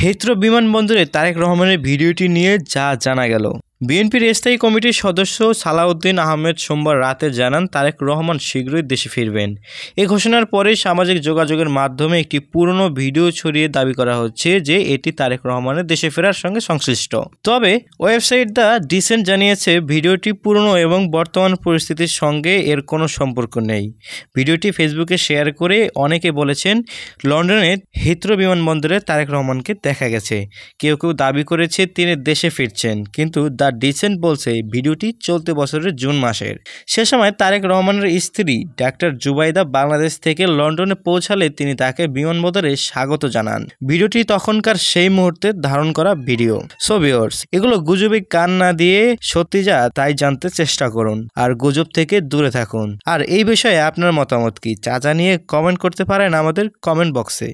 Heathrow বিমানবন্দরে তারেক রহমানের ভিডিওটি নিয়ে যা জানা গেল। বিএনপির স্থায়ী কমিটির সদস্য সালাউদ্দিন আহমেদ সোমবার রাতে জানান তারেক রহমান শীঘ্রই দেশে ফিরবেন। এ ঘোষণার পরে সামাজিক যোগাযোগের মাধ্যমে একটি পুরনো ভিডিও ছড়িয়ে দাবি করা হচ্ছে যে এটি তারেক রহমানের দেশে ফেরার সঙ্গে সংশ্লিষ্ট। তবে ওয়েবসাইট দ্য ডিসেন্ট জানিয়েছে ভিডিওটি পুরনো এবং বর্তমান পরিস্থিতির সঙ্গে এর কোনো সম্পর্ক নেই। ভিডিওটি ফেসবুকে শেয়ার করে অনেকে বলেছেন লন্ডনের হিথ্রো বিমানবন্দরে তারেক রহমানকে দেখা গেছে। কেউ কেউ দাবি করেছে তিনি দেশে ফিরছেন, কিন্তু দ্য ডিসেন্ট বলছে ভিডিওটি চলতি বছরের জুন মাসের। সে সময় তারেক রহমানের স্ত্রী ডাক্তার জুবাইদা বাংলাদেশ থেকে লন্ডনে পৌঁছালে তিনি তাকে বিমানবন্দরে স্বাগত জানান। ভিডিওটি তখনকার সেই মুহূর্তে ধারণ করা ভিডিও। সো ভিউয়ার্স, এগুলো গুজবে কান না দিয়ে সত্যি যা তাই জানতে চেষ্টা করুন আর গুজব থেকে দূরে থাকুন। আর এই বিষয়ে আপনার মতামত কি তা জানিয়ে কমেন্ট করতে পারেন আমাদের কমেন্ট বক্সে।